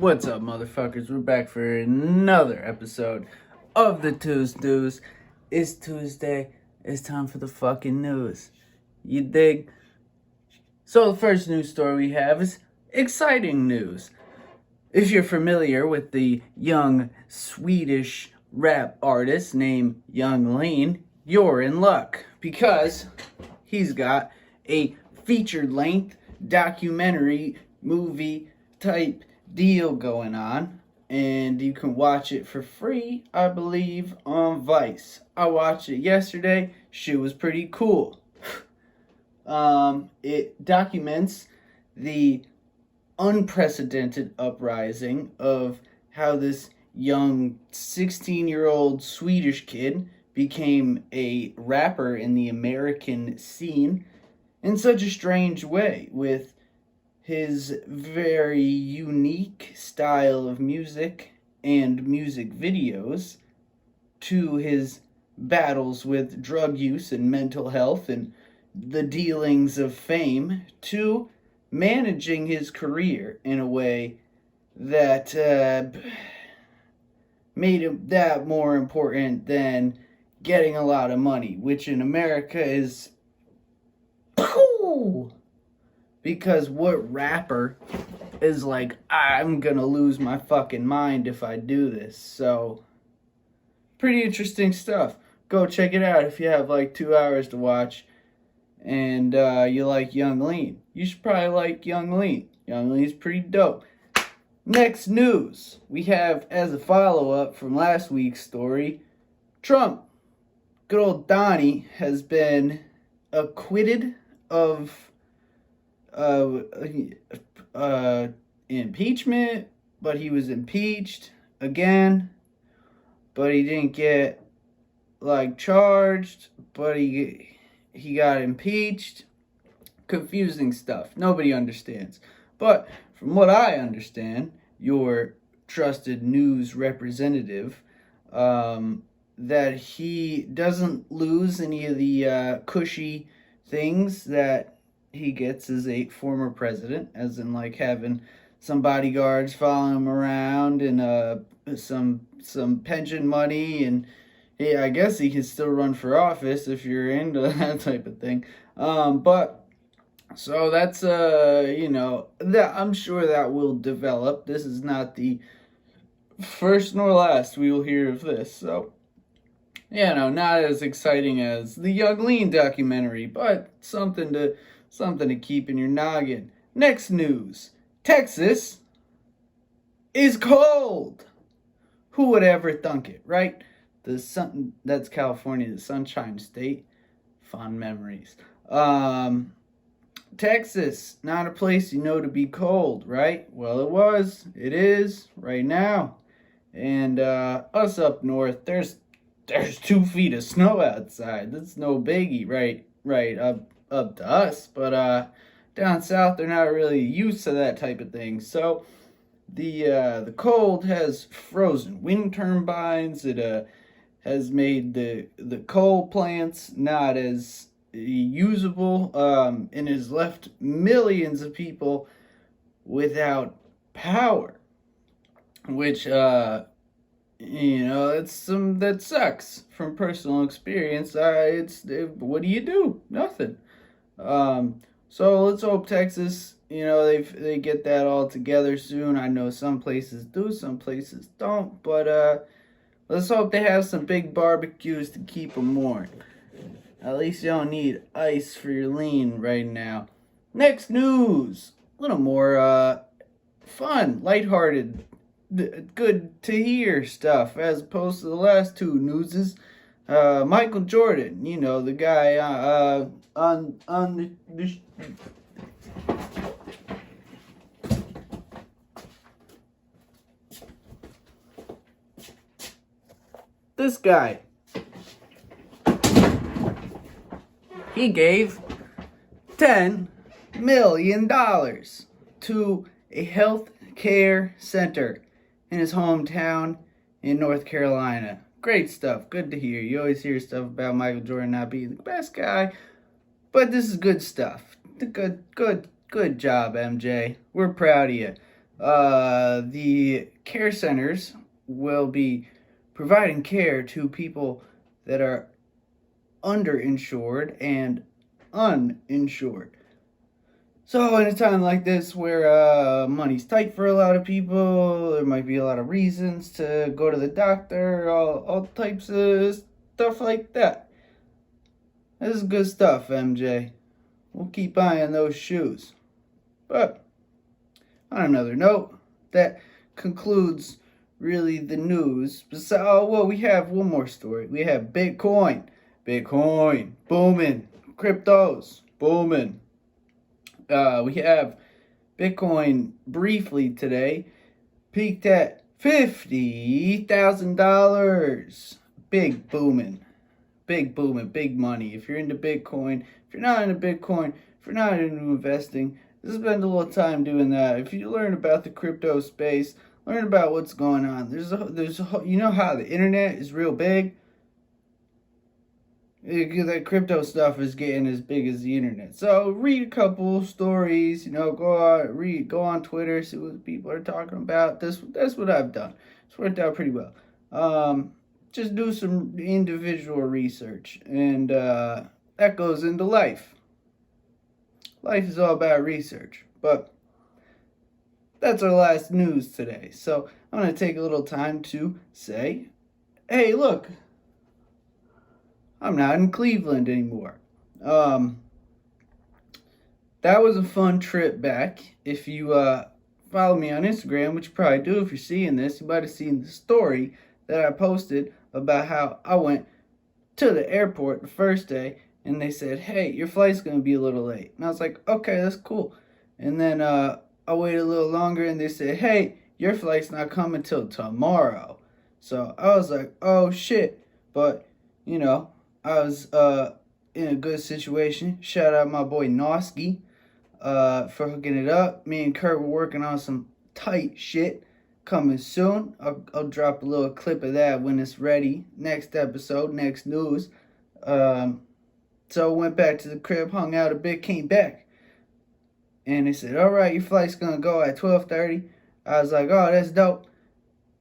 What's up, motherfuckers? We're back for another episode of the Tues. It's Tuesday. It's time for the fucking news. You dig? So the first news story we have is exciting news. If you're familiar with the young Swedish rap artist named Young Lean, you're in luck because he's got a feature-length documentary movie type deal going on, and you can watch it for free, I believe, on Vice. I watched it yesterday. Shit was pretty cool. It documents the unprecedented uprising of how this young 16-year-old Swedish kid became a rapper in the American scene in such a strange way, with his very unique style of music and music videos, to his battles with drug use and mental health and the dealings of fame, to managing his career in a way that made him that more important than getting a lot of money, which in America is because what rapper is like, I'm gonna lose my fucking mind if I do this? So, pretty interesting stuff. Go check it out if you have like 2 hours to watch and you like Young Lean. You should probably like Young Lean. Young Lean's pretty dope. Next news we have, as a follow-up from last week's story, Trump, good old Donnie, has been acquitted of impeachment, but he was impeached again, but he didn't get charged, but he got impeached. Confusing stuff. Nobody understands. But from what I understand, your trusted news representative, that he doesn't lose any of the cushy things that he gets as a former president, as in like having some bodyguards following him around and some pension money, and I guess he can still run for office if you're into that type of thing. But so that's that I'm sure that will develop. This is not the first nor last we will hear of this. So not as exciting as the Young Lean documentary, but something to keep in your noggin. Next news. Texas is cold. Who would ever thunk it, right? That's California, the Sunshine State. Fond memories. Texas, not a place you know to be cold, right? Well, it is right now. And us up north, there's 2 feet of snow outside. That's no biggie, right up to us. But down south, they're not really used to that type of thing. So the cold has frozen wind turbines. It has made the coal plants not as usable, and has left millions of people without power, which that sucks from personal experience. What do you do? Nothing. So let's hope Texas, they get that all together soon. I know some places do, some places don't, but let's hope they have some big barbecues to keep them warm. At least you don't need ice for your lean right now. Next news, a little more fun, lighthearted, good to hear stuff as opposed to the last 2 newses. Michael Jordan, the guy on the this guy, he gave $10 million to a health care center in his hometown in North Carolina. Great stuff. Good to hear. You always hear stuff about Michael Jordan not being the best guy, but this is good stuff. Good job, MJ. We're proud of you. the care centers will be providing care to people that are underinsured and uninsured. So in a time like this where money's tight for a lot of people, there might be a lot of reasons to go to the doctor, all types of stuff like that. This is good stuff, MJ. We'll keep eyeing those shoes. But on another note, that concludes really the news. Well, we have one more story. We have Bitcoin booming, cryptos booming. We have Bitcoin briefly today peaked at $50,000. Big booming, big money. If you're into Bitcoin, if you're not into Bitcoin, if you're not into investing, just spend a little time doing that. If you learn about the crypto space, learn about what's going on. There's you know how the internet is real big. That crypto stuff is getting as big as the internet. So read a couple stories, go on Twitter, see what people are talking about. That's what I've done. It's worked out pretty well. Just do some individual research, and that goes into life. Life is all about research, but that's our last news today. So I'm going to take a little time to say, hey, look, I'm not in Cleveland anymore. That was a fun trip back. If you follow me on Instagram, which you probably do if you're seeing this, you might have seen the story that I posted about how I went to the airport the first day and they said, hey, your flight's going to be a little late. And I was like, okay, that's cool. And then I waited a little longer and they said, hey, your flight's not coming till tomorrow. So I was like, oh shit. But, I was in a good situation. Shout out my boy Noski for hooking it up. Me and Kurt were working on some tight shit coming soon. I'll drop a little clip of that when it's ready. Next episode, next news. So went back to the crib, hung out a bit, came back. And they said, all right, your flight's going to go at 12:30. I was like, oh, that's dope.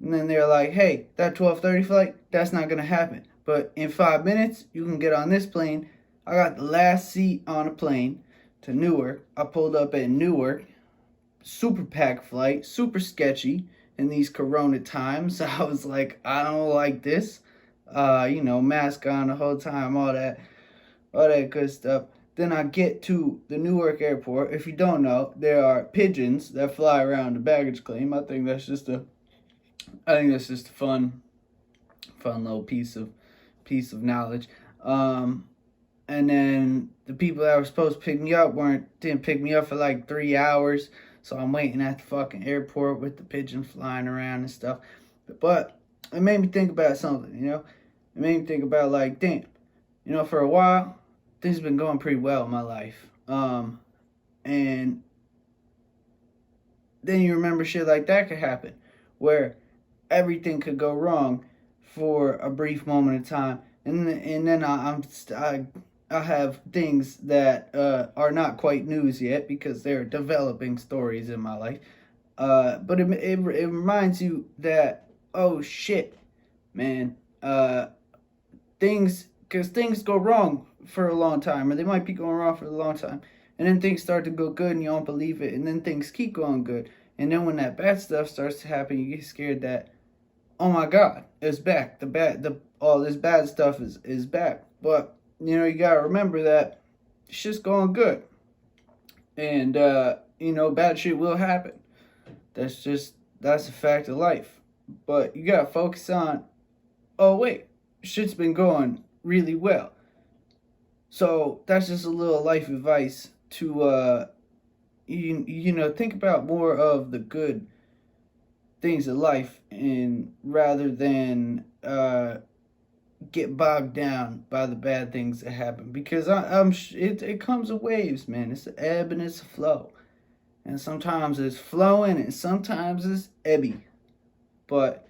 And then they're like, hey, that 12:30 flight, that's not going to happen. But in 5 minutes, you can get on this plane. I got the last seat on a plane to Newark. I pulled up at Newark. Super packed flight, super sketchy in these corona times. I was like, I don't like this. Mask on the whole time, all that good stuff. Then I get to the Newark airport. If you don't know, there are pigeons that fly around the baggage claim. I think that's just a fun little piece of knowledge. And then the people that were supposed to pick me up didn't pick me up for like 3 hours. So I'm waiting at the fucking airport with the pigeon flying around and stuff. But it made me think about something, It made me think about like, damn, for a while, things have been going pretty well in my life. And then you remember shit like that could happen, where everything could go wrong for a brief moment of time, and then I have things that are not quite news yet because they're developing stories in my life. But it reminds you that, oh shit, man, things go wrong for a long time, or they might be going wrong for a long time, and then things start to go good and you don't believe it, and then things keep going good, and then when that bad stuff starts to happen, you get scared that, oh my god, it's back. All this bad stuff is back. But you gotta remember that shit's going good, and bad shit will happen. That's a fact of life. But you gotta focus on, oh wait, shit's been going really well. So that's just a little life advice to think about more of the good things in life, and rather than get bogged down by the bad things that happen, because it comes in waves, man. It's an ebb and it's a flow, and sometimes it's flowing and sometimes it's ebby, but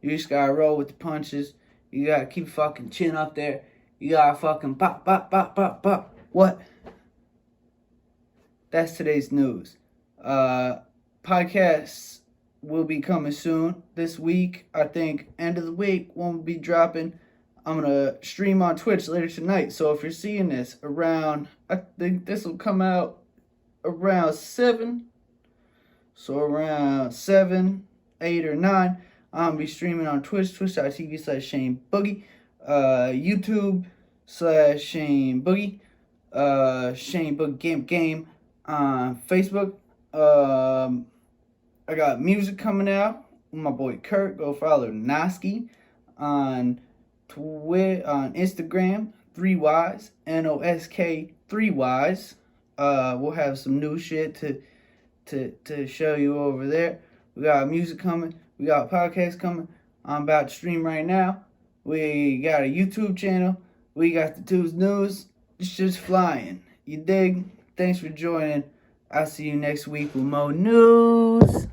you just gotta roll with the punches. You gotta keep fucking chin up there. You gotta fucking pop, pop, pop, pop, pop. What? That's today's news. Podcasts will be coming soon. This week, I think, end of the week, one will be dropping. I'm going to stream on Twitch later tonight. So if you're seeing this around, I think this will come out around 7. So around 7, 8, or 9, I'm going to be streaming on Twitch, twitch.tv/Shane Boogie, YouTube/Shane Boogie, Shane Boogie Game on Facebook. I got music coming out with my boy Kurt. Go follow Noski on on Instagram, 3Ys, NOSK 3Ys. We'll have some new shit to show you over there. We got music coming. We got podcasts coming. I'm about to stream right now. We got a YouTube channel. We got the Tues News. It's just flying. You dig? Thanks for joining. I'll see you next week with more news.